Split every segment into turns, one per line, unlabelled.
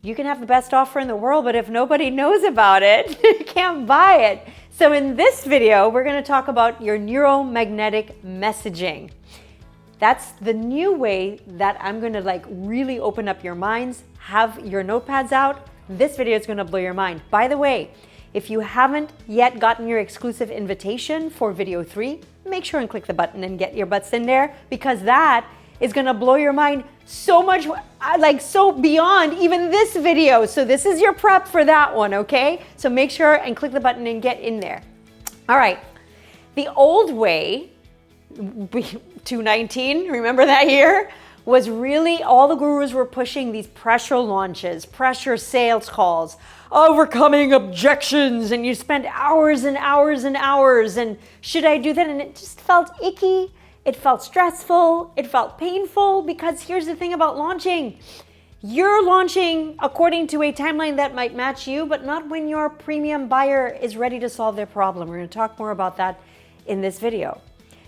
You can have the best offer in the world, but if nobody knows about it, you can't buy it. So in this video, we're going to talk about your neuro-magnetic messaging. That's the new way that I'm going to really open up your minds. Have your notepads out. This video is going to blow your mind. By the way, if you haven't yet gotten your exclusive invitation for video 3, make sure and click the button and get your butts in there, because that is going to blow your mind so much, so beyond even this video. So this is your prep for that one, okay? So make sure and click the button and get in there. All right. The old way, 2019, remember that year? Was really all the gurus were pushing these pressure launches, pressure sales calls, overcoming objections, and you spent hours and hours and hours, and should I do that? And it just felt icky. It felt stressful. It felt painful, because here's the thing about launching. You're launching according to a timeline that might match you, but not when your premium buyer is ready to solve their problem. We're going to talk more about that in this video.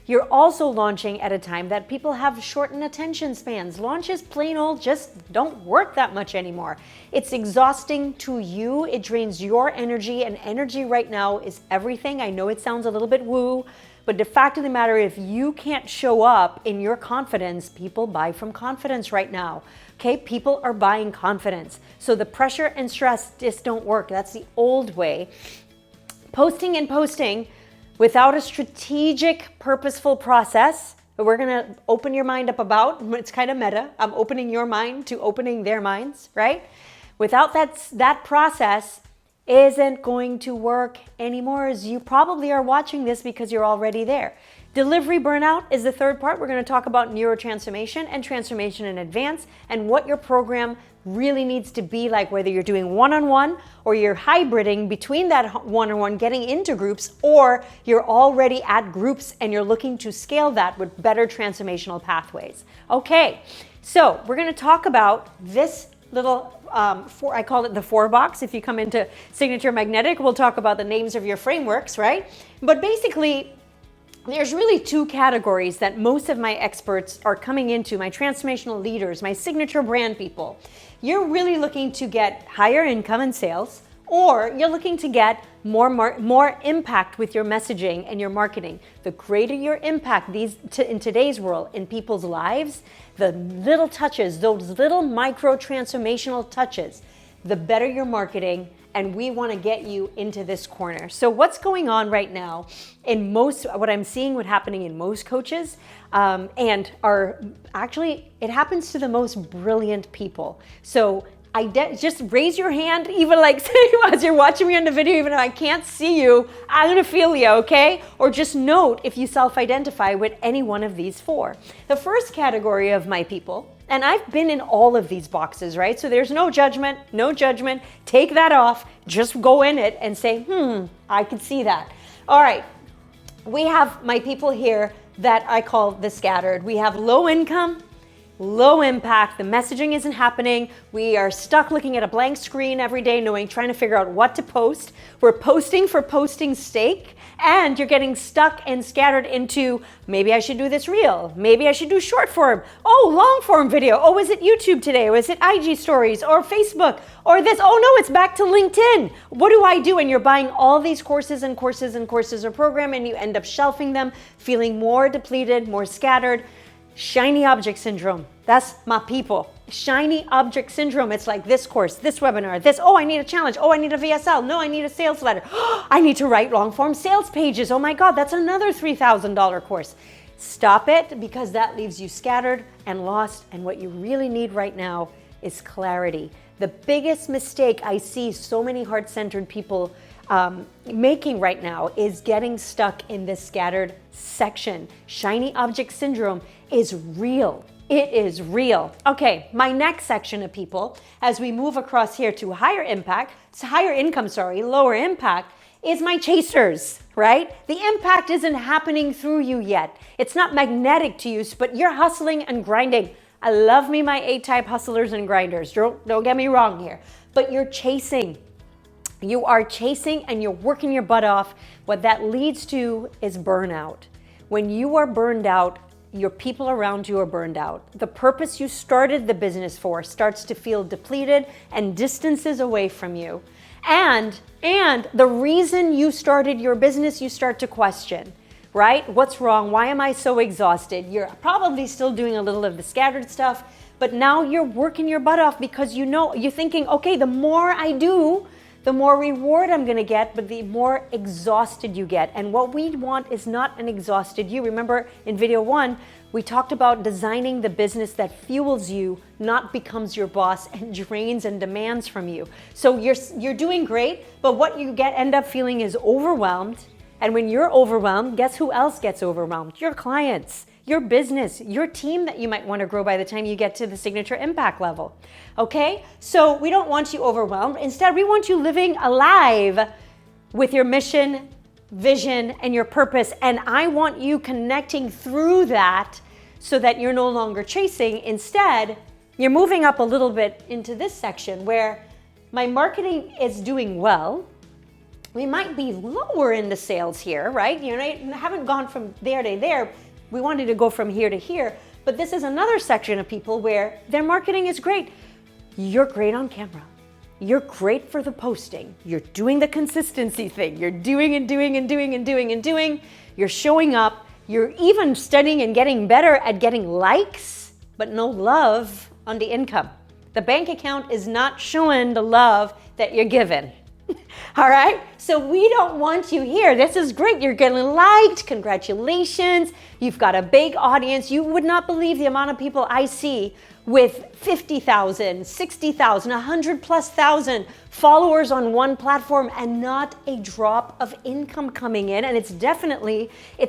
You're also launching at a time that people have shortened attention spans. Launches plain old just don't work that much anymore. It's exhausting to you. It drains your energy, and energy right now is everything. I know it sounds a little bit woo, but the fact of the matter, if you can't show up in your confidence, people buy from confidence right now. Okay, people are buying confidence. So the pressure and stress just don't work. That's the old way. Posting and posting without a strategic, purposeful process that we're going to open your mind up about. It's kind of meta. I'm opening your mind to opening their minds, right? Without that process isn't going to work anymore, as you probably are watching this because you're already there. Delivery burnout is the third part. We're going to talk about neurotransformation and transformation in advance, and what your program really needs to be like, whether you're doing one-on-one or you're hybriding between that one-on-one, getting into groups, or you're already at groups and you're looking to scale that with better transformational pathways. Okay, so we're going to talk about this little I call it the 4 box. If you come into Signature Magnetic, we'll talk about the names of your frameworks, right? But basically, there's really 2 categories that most of my experts are coming into, my transformational leaders, my signature brand people. You're really looking to get higher income and sales, or you're looking to get more impact with your messaging and your marketing. The greater your impact in today's world, in people's lives, the little touches, those little micro transformational touches, the better your marketing. And we want to get you into this corner. So what's going on right now in what I'm seeing, happening in most coaches, and it happens to the most brilliant people. So just raise your hand, even as you're watching me on the video, even if I can't see you, I'm gonna feel you, okay? Or just note if you self-identify with any one of these 4. The first category of my people, and I've been in all of these boxes, right? So there's no judgment, take that off, just go in it and say, I can see that. All right, we have my people here that I call the scattered. We have low income, low impact, the messaging isn't happening. We are stuck looking at a blank screen every day, trying to figure out what to post. We're posting for posting's sake, and you're getting stuck and scattered into, maybe I should do this reel, maybe I should do short form, long form video, is it YouTube today, or is it IG stories, or Facebook, or this, no, it's back to LinkedIn. What do I do? And you're buying all these courses and courses and courses or program, and you end up shelving them, feeling more depleted, more scattered. Shiny object syndrome. That's my people. Shiny object syndrome. It's like this course, this webinar, this. I need a challenge. I need a VSL. No, I need a sales letter. I need to write long form sales pages. Oh my God, that's another $3,000 course. Stop it, because that leaves you scattered and lost. And what you really need right now is clarity. The biggest mistake I see so many heart-centered people making right now is getting stuck in this scattered section. Shiny object syndrome is real. It is real. Okay, my next section of people, as we move across here to higher income, lower impact, is my chasers, right? The impact isn't happening through you yet. It's not magnetic to you, but you're hustling and grinding. I love me my A-type hustlers and grinders. Don't get me wrong here, but you're chasing. You are chasing and you're working your butt off. What that leads to is burnout. When you are burned out, your people around you are burned out. The purpose you started the business for starts to feel depleted and distances away from you. And the reason you started your business, you start to question, right? What's wrong? Why am I so exhausted? You're probably still doing a little of the scattered stuff, but now you're working your butt off because you're thinking, okay, the more I do, the more reward I'm gonna get, but the more exhausted you get. And what we want is not an exhausted you. Remember in video 1, we talked about designing the business that fuels you, not becomes your boss and drains and demands from you. So you're doing great, but what you end up feeling is overwhelmed. And when you're overwhelmed, guess who else gets overwhelmed? Your clients, your business, your team that you might want to grow by the time you get to the signature impact level. Okay? So we don't want you overwhelmed. Instead, we want you living alive with your mission, vision, and your purpose. And I want you connecting through that so that you're no longer chasing. Instead, you're moving up a little bit into this section where my marketing is doing well. We might be lower in the sales here, right? You know, I haven't gone from there to there. We wanted to go from here to here. But this is another section of people where their marketing is great. You're great on camera. You're great for the posting. You're doing the consistency thing. You're doing and doing and doing and doing and doing. You're showing up. You're even studying and getting better at getting likes, but no love on the income. The bank account is not showing the love that you're given. All right? So we don't want you here. This is great. You're getting liked. Congratulations. You've got a big audience. You would not believe the amount of people I see with 50,000, 60,000, 100,000+ followers on one platform and not a drop of income coming in. And it's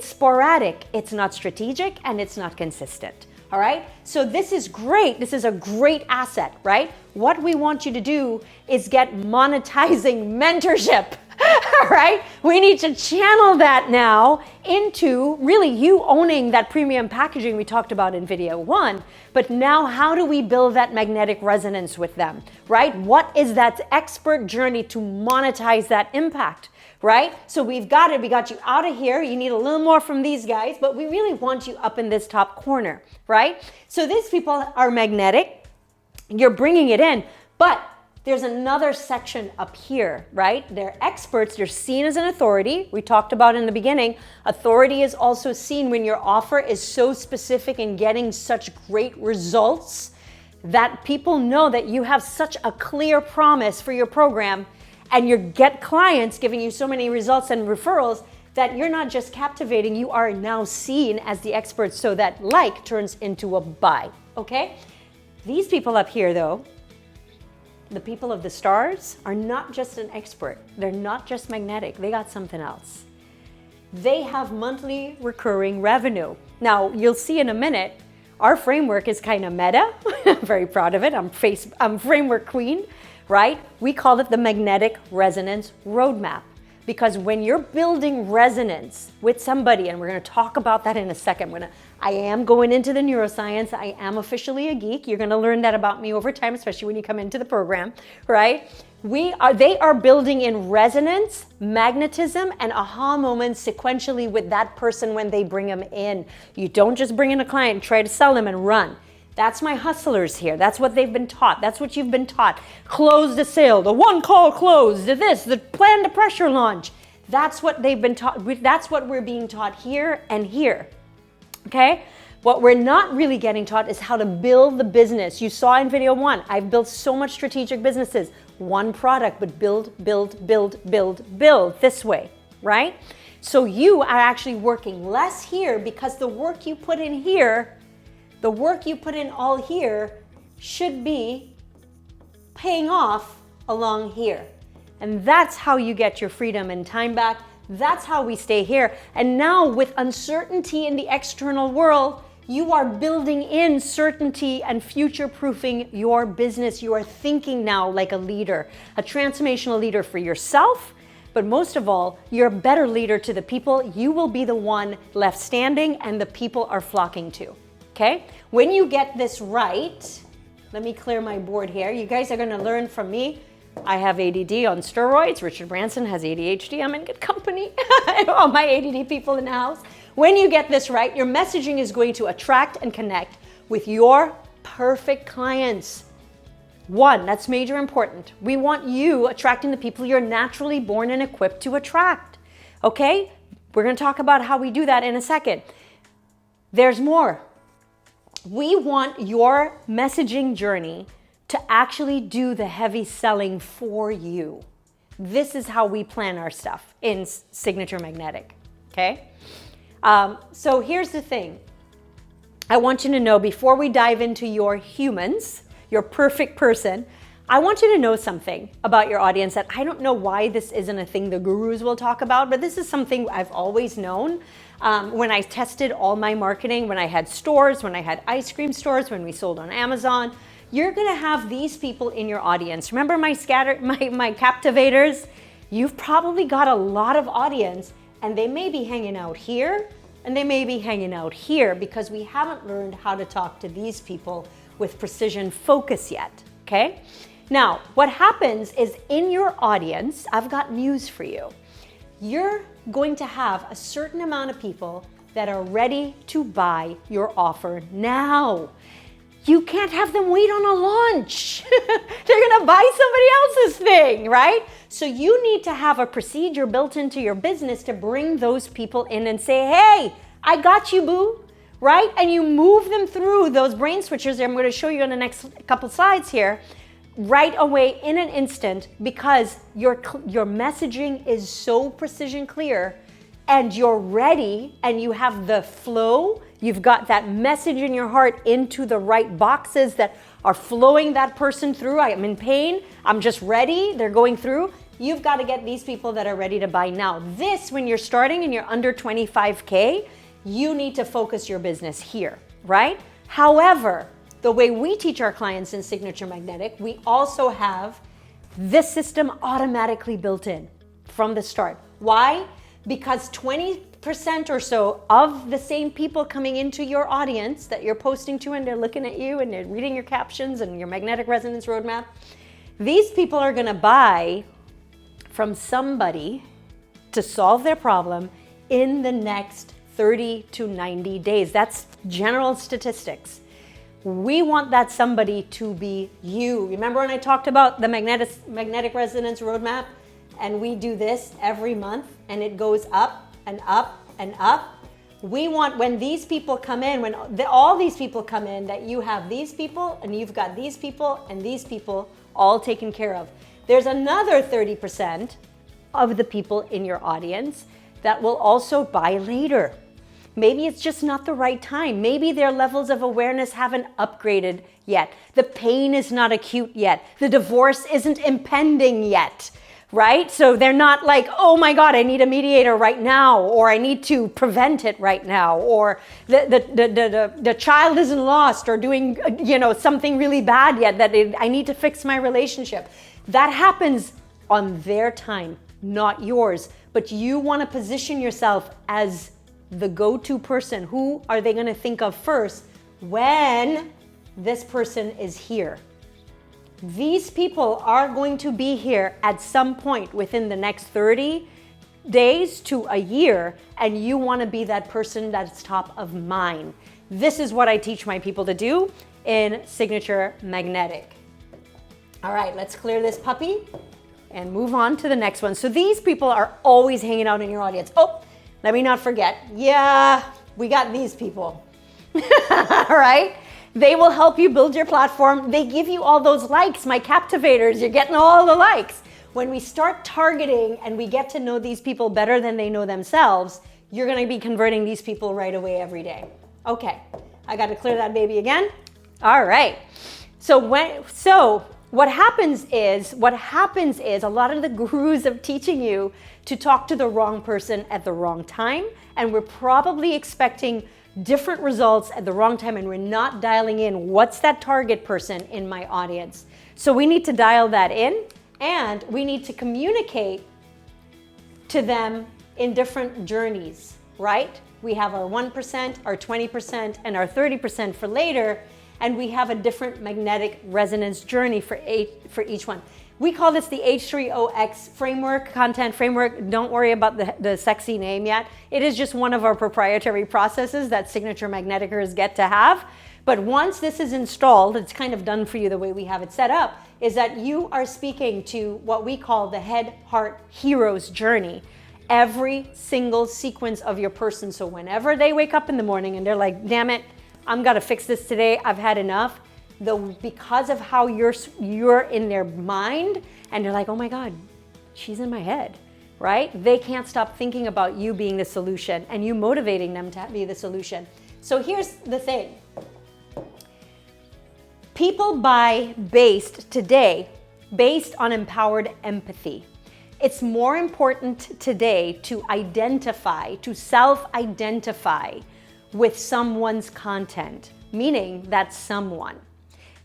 sporadic. It's not strategic and it's not consistent. All right? So this is great. This is a great asset, right? What we want you to do is get monetizing mentorship. All right? We need to channel that now into really you owning that premium packaging we talked about in video 1. But now how do we build that magnetic resonance with them, right? What is that expert journey to monetize that impact? Right? So we got you out of here. You need a little more from these guys, but we really want you up in this top corner, right? So these people are magnetic. You're bringing it in, but there's another section up here, right? They're experts. They're seen as an authority. We talked about in the beginning, authority is also seen when your offer is so specific and getting such great results that people know that you have such a clear promise for your program. And you get clients giving you so many results and referrals that you're not just captivating, you are now seen as the expert, so that like turns into a buy, okay? These people up here though, the people of the stars, are not just an expert. They're not just magnetic, they got something else. They have monthly recurring revenue. Now, you'll see in a minute, our framework is kind of meta. I'm very proud of it. I'm framework queen. Right? We call it the magnetic resonance roadmap, because when you're building resonance with somebody, and we're going to talk about that in a second, I am going into the neuroscience. I am officially a geek. You're going to learn that about me over time, especially when you come into the program, right? They are building in resonance, magnetism, and aha moments sequentially with that person when they bring them in. You don't just bring in a client and try to sell them and run. That's my hustlers here. That's what they've been taught. That's what you've been taught. Close the sale, the one call close, the plan to pressure launch. That's what they've been taught. That's what we're being taught here and here. Okay? What we're not really getting taught is how to build the business. You saw in video 1, I've built so much strategic businesses. One product, but build this way, right? So you are actually working less here because the work you put in here, the work you put in all here should be paying off along here. And that's how you get your freedom and time back. That's how we stay here. And now with uncertainty in the external world, you are building in certainty and future-proofing your business. You are thinking now like a leader, a transformational leader for yourself, but most of all, you're a better leader to the people. You will be the one left standing and the people are flocking to. Okay? When you get this right, let me clear my board here. You guys are going to learn from me. I have ADD on steroids. Richard Branson has ADHD. I'm in good company. All my ADD people in the house. When you get this right, your messaging is going to attract and connect with your perfect clients. One, that's major important. We want you attracting the people you're naturally born and equipped to attract. Okay? We're going to talk about how we do that in a second. There's more. We want your messaging journey to actually do the heavy selling for you. This is how we plan our stuff in Signature Magnetic, okay? So here's the thing. I want you to know, before we dive into your humans, your perfect person, I want you to know something about your audience that I don't know why this isn't a thing the gurus will talk about, but this is something I've always known. When I tested all my marketing, when I had stores, when I had ice cream stores, when we sold on Amazon, you're gonna have these people in your audience. Remember my captivators? You've probably got a lot of audience, and they may be hanging out here, and they may be hanging out here, because we haven't learned how to talk to these people with precision focus yet, okay? Now, what happens is, in your audience, I've got news for you. You're going to have a certain amount of people that are ready to buy your offer now. You can't have them wait on a launch. They're gonna buy somebody else's thing, right? So you need to have a procedure built into your business to bring those people in and say, hey, I got you, boo, right? And you move them through those brain switches I'm gonna show you in the next couple slides here, right away in an instant, because your messaging is so precision clear, and you're ready, and you have the flow. You've got that message in your heart into the right boxes that are flowing that person through. I'm in pain, I'm just ready, they're going through. You've got to get these people that are ready to buy now. This, when you're starting and you're under 25K, you need to focus your business here, right? However, the way we teach our clients in Signature Magnetic, we also have this system automatically built in from the start. Why? Because 20% or so of the same people coming into your audience that you're posting to, and they're looking at you and they're reading your captions and your magnetic resonance roadmap, these people are gonna buy from somebody to solve their problem in the next 30 to 90 days. That's general statistics. We want that somebody to be you. Remember when I talked about the magnetic resonance roadmap? And we do this every month, and it goes up and up and up. We want, when these people come in, when all these people come in, that you have these people, and you've got these people, and these people all taken care of. There's another 30% of the people in your audience that will also buy later. Maybe it's just not the right time. Maybe their levels of awareness haven't upgraded yet. The pain is not acute yet. The divorce isn't impending yet, right? So they're not like, oh my God, I need a mediator right now, or I need to prevent it right now, or the child isn't lost or doing something really bad yet that I need to fix my relationship. That happens on their time, not yours. But you want to position yourself as the go-to person. Who are they going to think of first when this person is here? These people are going to be here at some point within the next 30 days to a year, and you want to be that person that's top of mind. This is what I teach my people to do in Signature Magnetic. All right, let's clear this puppy and move on to the next one. So these people are always hanging out in your audience. Oh, let me not forget. Yeah, we got these people. All right? They will help you build your platform. They give you all those likes, my captivators. You're getting all the likes. When we start targeting and we get to know these people better than they know themselves, you're going to be converting these people right away every day. Okay, I got to clear that baby again. All right. So what happens is a lot of the gurus are teaching you to talk to the wrong person at the wrong time, and we're probably expecting different results at the wrong time, and we're not dialing in what's that target person in my audience. So we need to dial that in, and we need to communicate to them in different journeys, right? We have our 1%, our 20%, and our 30% for later, and we have a different magnetic resonance journey for each one. We call this the H3OX framework, content framework. Don't worry about the sexy name yet. It is just one of our proprietary processes that signature magneticers get to have. But once this is installed, it's kind of done for you the way we have it set up, is that you are speaking to what we call the head, heart, hero's journey. Every single sequence of your person. So whenever they wake up in the morning and they're like, damn it, I'm gonna fix this today, I've had enough. Because of how you're in their mind, and they're like, oh my God, she's in my head, right? They can't stop thinking about you being the solution and you motivating them to be the solution. So here's the thing. People buy today based on empowered empathy. It's more important today to self-identify with someone's content, meaning that someone.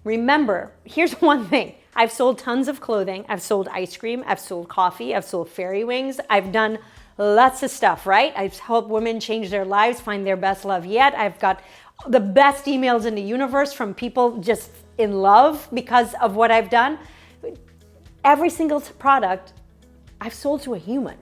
Remember, here's one thing. I've sold tons of clothing. I've sold ice cream. I've sold coffee. I've sold fairy wings. I've done lots of stuff, right? I've helped women change their lives, find their best love yet. I've got the best emails in the universe from people just in love because of what I've done. Every single product I've sold to a human.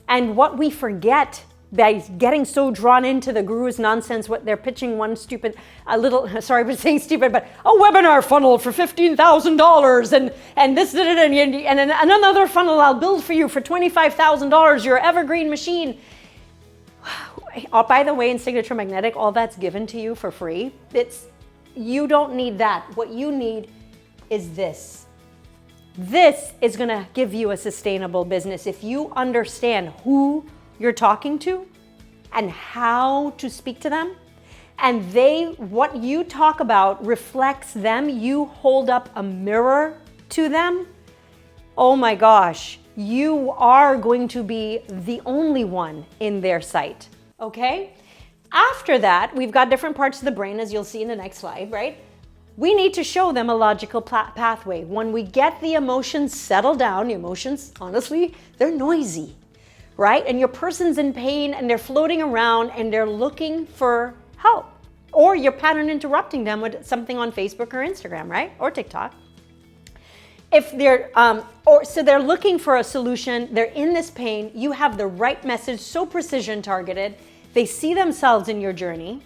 And what we forget by getting so drawn into the guru's nonsense, what they're pitching sorry for saying stupid, but a webinar funnel for $15,000 and this, and another funnel I'll build for you for $25,000, your evergreen machine. Oh, by the way, in Signature Magnetic, all that's given to you for free. You don't need that. What you need is this. This is gonna give you a sustainable business. If you understand who you're talking to and how to speak to them, and what you talk about reflects them, you hold up a mirror to them, oh my gosh, you are going to be the only one in their sight, okay? After that, we've got different parts of the brain, as you'll see in the next slide, right? We need to show them a logical pathway. When we get the emotions settled down, the emotions, honestly, they're noisy, right? And your person's in pain and they're floating around and they're looking for help. Or you're pattern interrupting them with something on Facebook or Instagram, right? Or TikTok. If they're, so they're looking for a solution, they're in this pain, you have the right message, so precision targeted, they see themselves in your journey,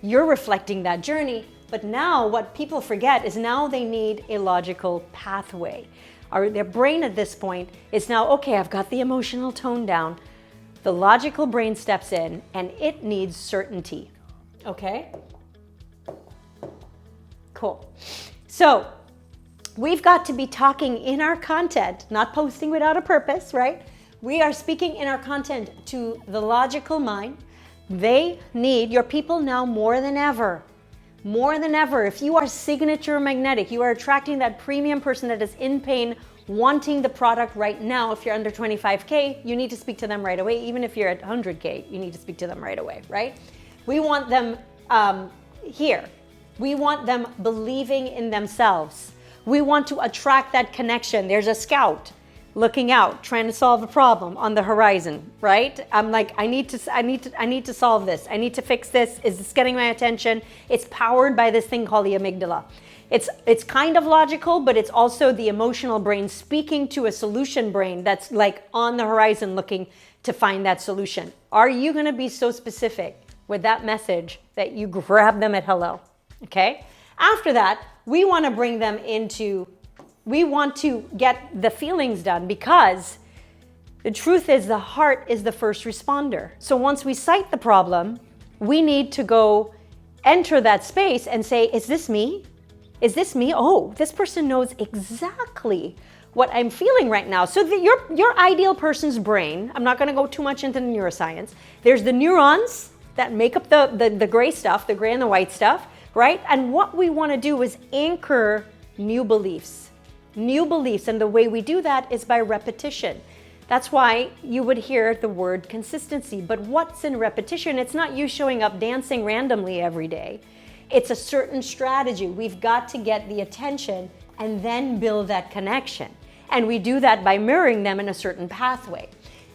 you're reflecting that journey, but now what people forget is now they need a logical pathway. Their brain at this point is now, okay, I've got the emotional tone down. The logical brain steps in and it needs certainty. Okay? Cool. So we've got to be talking in our content, not posting without a purpose, right? We are speaking in our content to the logical mind. They need your people now more than ever. More than ever, if you are signature magnetic, you are attracting that premium person that is in pain, wanting the product right now. If you're under 25K, you need to speak to them right away. Even if you're at 100K, you need to speak to them right away, right? We want them here. We want them believing in themselves. We want to attract that connection. There's a scout looking out, trying to solve a problem on the horizon, right? I'm like, I need to solve this. I need to fix this. Is this getting my attention? It's powered by this thing called the amygdala. It's kind of logical, but it's also the emotional brain speaking to a solution brain that's like on the horizon looking to find that solution. Are you gonna be so specific with that message that you grab them at hello, okay? After that, we wanna bring them into, we want to get the feelings done, because the truth is the heart is the first responder. So once we cite the problem, we need to go enter that space and say, is this me? Is this me? Oh, this person knows exactly what I'm feeling right now. So your ideal person's brain, I'm not gonna go too much into the neuroscience, there's the neurons that make up the gray stuff, the gray and the white stuff, right? And what we wanna do is anchor new beliefs. New beliefs, and the way we do that is by repetition. That's why you would hear the word consistency. But what's in repetition? It's not you showing up dancing randomly every day. It's a certain strategy. We've got to get the attention and then build that connection. And we do that by mirroring them in a certain pathway.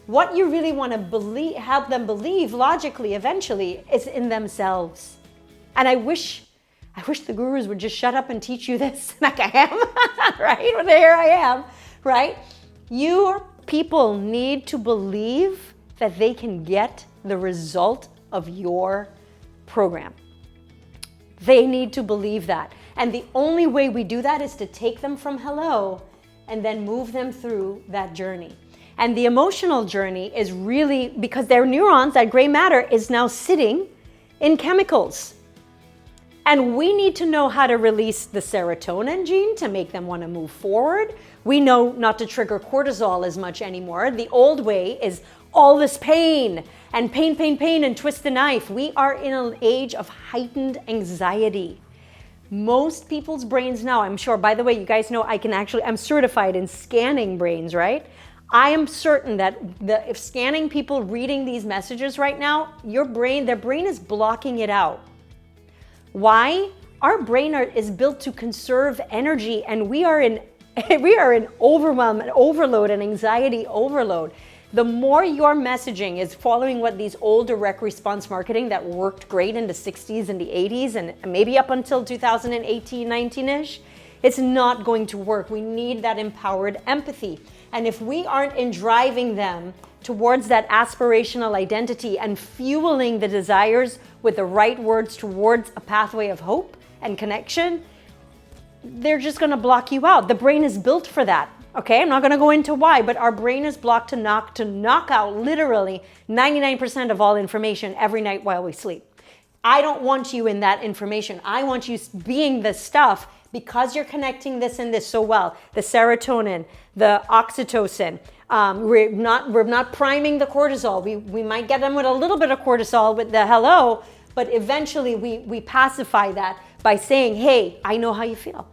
What you really want to believe, help them believe logically eventually, is in themselves. And I wish I wish the gurus would just shut up and teach you this like I am, right? Well, there I am, right? Your people need to believe that they can get the result of your program. They need to believe that. And the only way we do that is to take them from hello and then move them through that journey. And the emotional journey is really because their neurons, that gray matter, is now sitting in chemicals. And we need to know how to release the serotonin gene to make them want to move forward. We know not to trigger cortisol as much anymore. The old way is all this pain and pain and twist the knife. We are in an age of heightened anxiety. Most people's brains now, I'm sure, by the way, you guys know I'm certified in scanning brains, right? I am certain that if scanning people reading these messages right now, their brain is blocking it out. Why? Our brain is built to conserve energy, and we are in overwhelm and overload and anxiety overload. The more your messaging is following what these old direct response marketing that worked great in the 60s and the 80s and maybe up until 2018, 19-ish, it's not going to work. We need that empowered empathy. And if we aren't in driving them towards that aspirational identity and fueling the desires with the right words towards a pathway of hope and connection, they're just going to block you out. The brain is built for that. Okay, I'm not going to go into why, but our brain is blocked to knock out literally 99% of all information every night while we sleep. I don't want you in that information. I want you being the stuff because you're connecting this and this so well. The serotonin, the oxytocin. We're not priming the cortisol. We might get them with a little bit of cortisol with the hello, but eventually we pacify that by saying, hey, I know how you feel.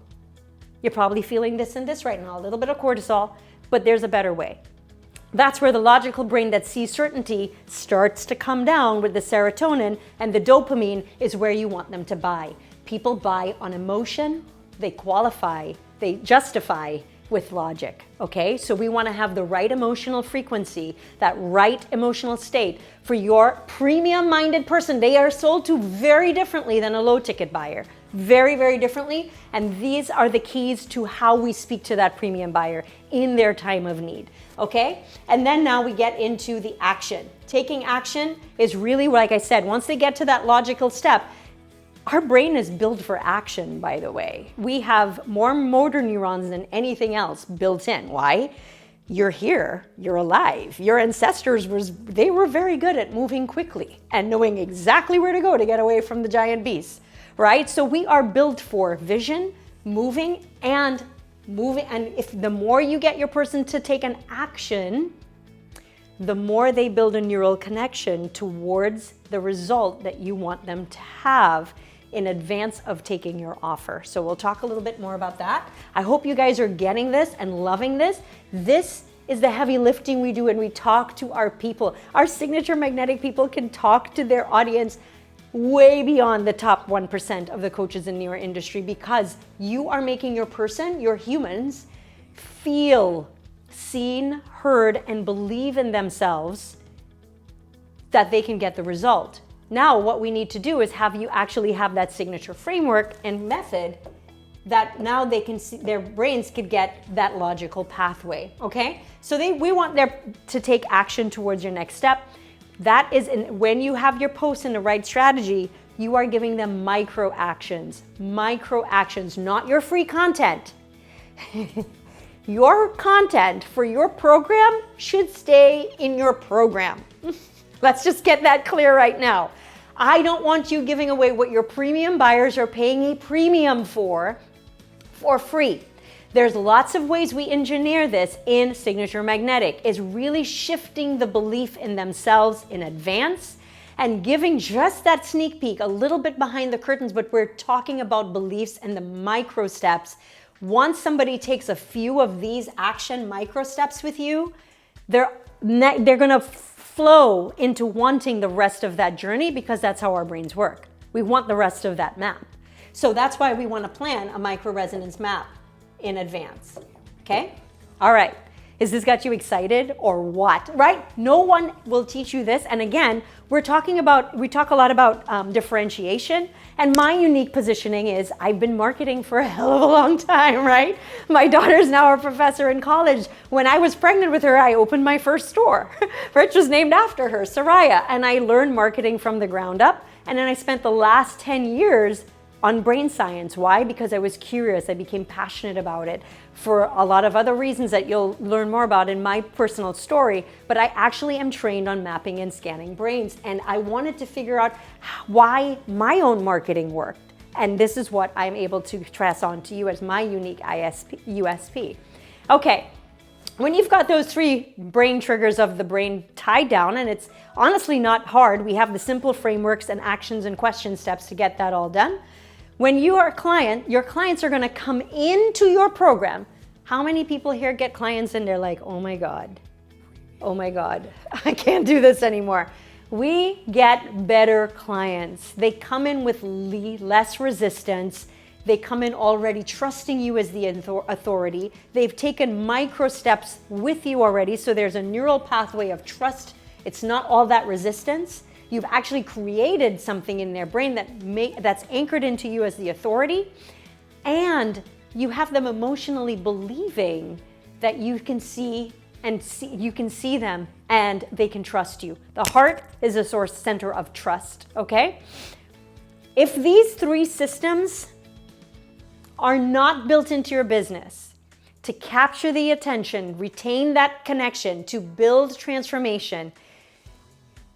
You're probably feeling this and this right now, a little bit of cortisol, but there's a better way. That's where the logical brain that sees certainty starts to come down with the serotonin, and the dopamine is where you want them to buy. People buy on emotion, they qualify, they justify with logic, okay? So we want to have the right emotional frequency, that right emotional state for your premium-minded person. They are sold to very differently than a low-ticket buyer. Very, very differently. And these are the keys to how we speak to that premium buyer in their time of need, okay? And then now we get into the action. Taking action is really, like I said, once they get to that logical step, our brain is built for action, by the way. We have more motor neurons than anything else built in. Why? You're here, you're alive. Your ancestors they were very good at moving quickly and knowing exactly where to go to get away from the giant beasts, right? So we are built for vision, moving. And if the more you get your person to take an action, the more they build a neural connection towards the result that you want them to have in advance of taking your offer. So we'll talk a little bit more about that. I hope you guys are getting this and loving this. This is the heavy lifting we do when we talk to our people. Our signature magnetic people can talk to their audience way beyond the top 1% of the coaches in your industry, because you are making your person, your humans, feel seen, heard, and believe in themselves that they can get the result. Now, what we need to do is have you actually have that signature framework and method that now they can see, their brains could get that logical pathway, okay? So we want them to take action towards your next step. That is, when you have your posts in the right strategy, you are giving them micro actions, not your free content. Your content for your program should stay in your program. Let's just get that clear right now. I don't want you giving away what your premium buyers are paying a premium for free. There's lots of ways we engineer this in Signature Magnetic, is really shifting the belief in themselves in advance and giving just that sneak peek, a little bit behind the curtains, but we're talking about beliefs and the micro steps. Once somebody takes a few of these action micro steps with you, they're going to flow into wanting the rest of that journey, because that's how our brains work. We want the rest of that map. So that's why we want to plan a micro resonance map in advance. Okay? All right. Is this got you excited or what, right? No one will teach you this. And again, we talk a lot about differentiation. And my unique positioning is I've been marketing for a hell of a long time, right? My daughter's now a professor in college. When I was pregnant with her, I opened my first store, which was named after her, Soraya. And I learned marketing from the ground up. And then I spent the last 10 years on brain science. Why? Because I was curious. I became passionate about it for a lot of other reasons that you'll learn more about in my personal story. But I actually am trained on mapping and scanning brains. And I wanted to figure out why my own marketing worked. And this is what I'm able to pass on to you as my unique USP. Okay. When you've got those 3 brain triggers of the brain tied down, and it's honestly not hard, we have the simple frameworks and actions and question steps to get that all done. When you are a client, your clients are going to come into your program. How many people here get clients and they're like, oh my God, I can't do this anymore. We get better clients. They come in with less resistance. They come in already trusting you as the authority. They've taken micro steps with you already. So there's a neural pathway of trust. It's not all that resistance. You've actually created something in their brain that's anchored into you as the authority. And you have them emotionally believing that you can see them and they can trust you. The heart is a source center of trust, okay? If these 3 systems are not built into your business to capture the attention, retain that connection, to build transformation,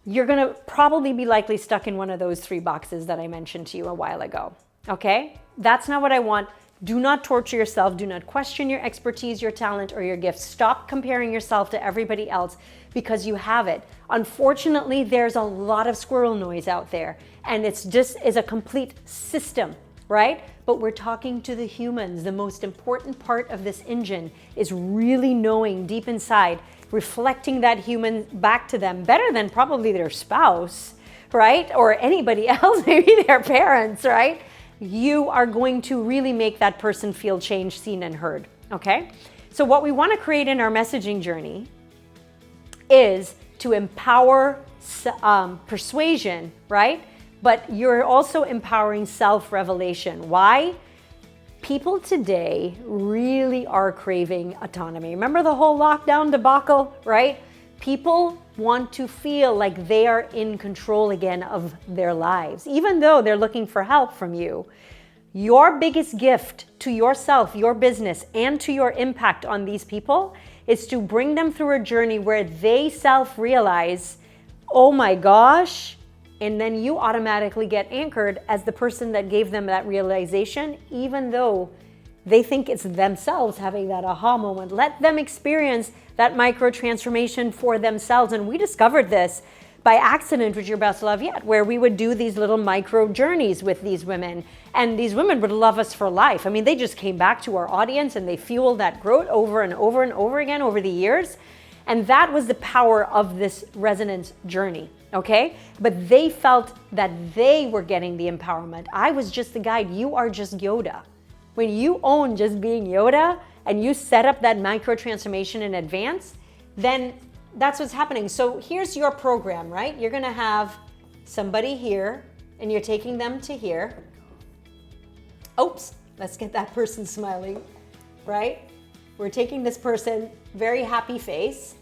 you're going to probably be likely stuck in one of those 3 boxes that I mentioned to you a while ago. Okay? That's not what I want. Do not torture yourself. Do not question your expertise, your talent, or your gifts. Stop comparing yourself to everybody else because you have it. Unfortunately, there's a lot of squirrel noise out there, and it's just is a complete system, right? But we're talking to the humans. The most important part of this engine is really knowing deep inside, reflecting that human back to them better than probably their spouse, right? Or anybody else, maybe their parents, right? You are going to really make that person feel changed, seen, and heard, okay? So what we want to create in our messaging journey is to empower persuasion, right? But you're also empowering self-revelation. Why? People today really are craving autonomy. Remember the whole lockdown debacle, right? People want to feel like they are in control again of their lives, even though they're looking for help from you. Your biggest gift to yourself, your business, and to your impact on these people is to bring them through a journey where they self-realize, oh my gosh, and then you automatically get anchored as the person that gave them that realization, even though they think it's themselves having that aha moment. Let them experience that micro transformation for themselves. And we discovered this by accident with Your Best Love Yet, where we would do these little micro journeys with these women. And these women would love us for life. I mean, they just came back to our audience and they fueled that growth over and over and over again over the years. And that was the power of this resonance journey, okay? But they felt that they were getting the empowerment. I was just the guide. You are just Yoda. When you own just being Yoda and you set up that micro transformation in advance, then that's what's happening. So here's your program, right? You're gonna have somebody here and you're taking them to here. Oops, let's get that person smiling, right? We're taking this person, very happy face.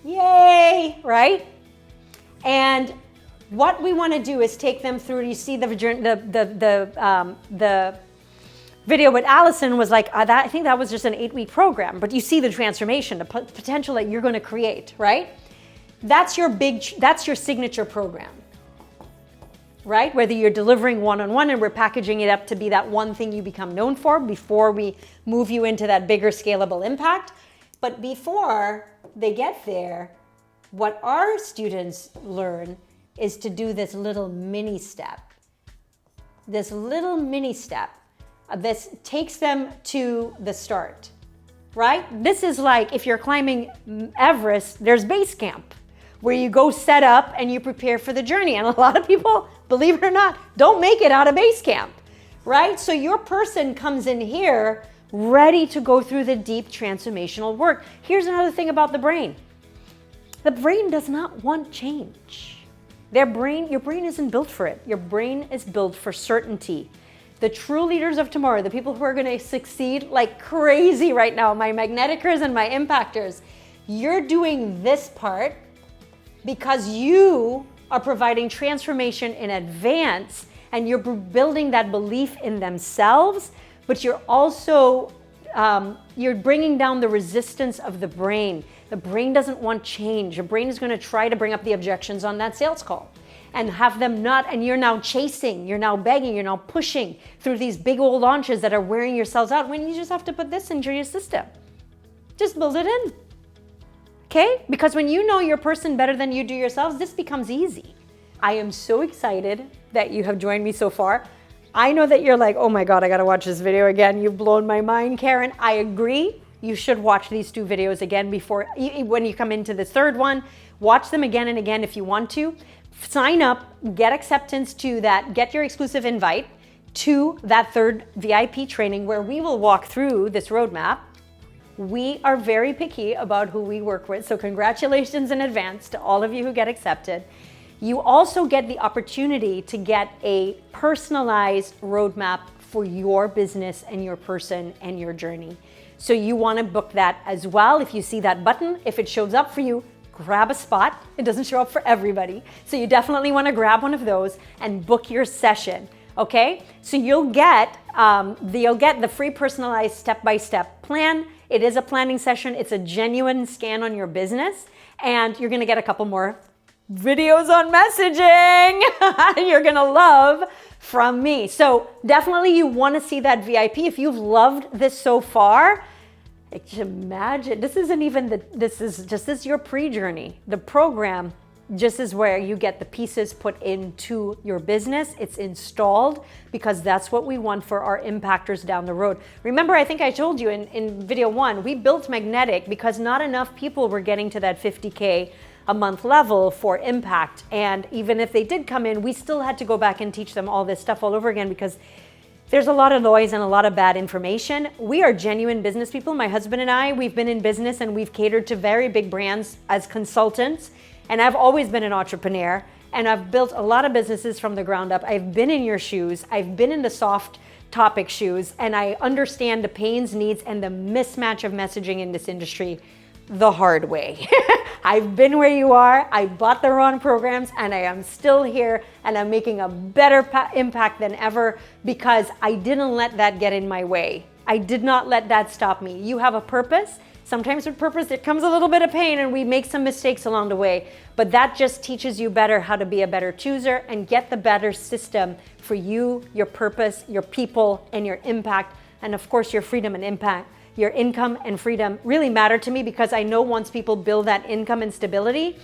Yay, right? And what we want to do is take them through. You see the video with Allison was like I think that was just an 8-week program, but you see the transformation, the potential that you're going to create, right? That's your signature program, right? Whether you're delivering one-on-one and we're packaging it up to be that one thing you become known for before we move you into that bigger scalable impact. But before they get there, what our students learn is to do this little mini step. This little mini step. This takes them to the start, right? This is like if you're climbing Everest, there's base camp where you go set up and you prepare for the journey. And a lot of people, believe it or not, don't make it out of base camp, right? So your person comes in here ready to go through the deep transformational work. Here's another thing about the brain. The brain does not want change. Your brain isn't built for it. Your brain is built for certainty. The true leaders of tomorrow, the people who are going to succeed like crazy right now, my magneticers and my impactors, you're doing this part because you are providing transformation in advance and you're building that belief in themselves, but you're also you're bringing down the resistance of the brain. The brain doesn't want change. Your brain is going to try to bring up the objections on that sales call and have them not, and you're now chasing, you're now begging, you're now pushing through these big old launches that are wearing yourselves out when you just have to put this into your system. Just build it in. Okay? Because when you know your person better than you do yourselves, this becomes easy. I am so excited that you have joined me so far. I know that you're like, oh my God, I gotta watch this video again. You've blown my mind, Karen. I agree. You should watch these 2 videos again before, when you come into the 3rd one. Watch them again and again if you want to. Sign up, get acceptance to that, get your exclusive invite to that 3rd VIP training where we will walk through this roadmap. We are very picky about who we work with, so congratulations in advance to all of you who get accepted. You also get the opportunity to get a personalized roadmap for your business and your person and your journey. So you want to book that as well. If you see that button, if it shows up for you, grab a spot. It doesn't show up for everybody. So you definitely want to grab one of those and book your session. Okay? So you'll get the free personalized step-by-step plan. It is a planning session. It's a genuine scan on your business. And you're going to get a couple more videos on messaging you're going to love from me. So definitely you want to see that VIP. If you've loved this so far, imagine, this is your pre-journey. The program just is where you get the pieces put into your business. It's installed because that's what we want for our impactors down the road. Remember, I think I told you in video 1, we built Magnetic because not enough people were getting to that 50K a month level for impact. And even if they did come in, we still had to go back and teach them all this stuff all over again because there's a lot of noise and a lot of bad information. We are genuine business people. My husband and I, we've been in business and we've catered to very big brands as consultants. And I've always been an entrepreneur and I've built a lot of businesses from the ground up. I've been in your shoes. I've been in the soft topic shoes and I understand the pains, needs, and the mismatch of messaging in this industry the hard way. I've been where you are. I bought the wrong programs and I am still here and I'm making a better impact than ever because I didn't let that get in my way. I did not let that stop me. You have a purpose. Sometimes with purpose, it comes a little bit of pain and we make some mistakes along the way, but that just teaches you better how to be a better chooser and get the better system for you, your purpose, your people, and your impact, and of course, your freedom and impact. Your income and freedom really matter to me because I know once people build that income and stability,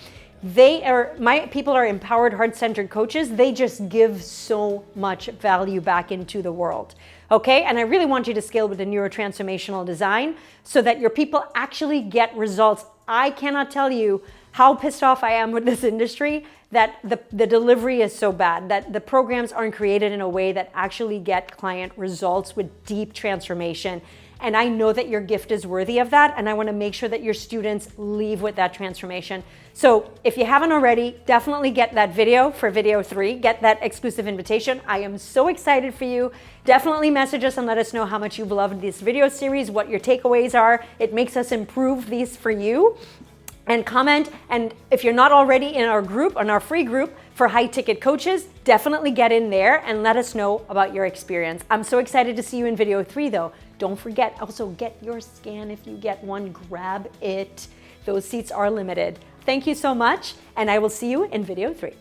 my people are empowered, heart-centered coaches. They just give so much value back into the world. Okay, and I really want you to scale with the neurotransformational design so that your people actually get results. I cannot tell you how pissed off I am with this industry that the delivery is so bad, that the programs aren't created in a way that actually get client results with deep transformation. And I know that your gift is worthy of that. And I want to make sure that your students leave with that transformation. So if you haven't already, definitely get that video for video 3, get that exclusive invitation. I am so excited for you. Definitely message us and let us know how much you've loved this video series, what your takeaways are. It makes us improve these for you. And comment, and if you're not already in our group, on our free group for high ticket coaches, definitely get in there and let us know about your experience. I'm so excited to see you in video 3 though. Don't forget, also get your scan if you get one, grab it. Those seats are limited. Thank you so much, and I will see you in video 3.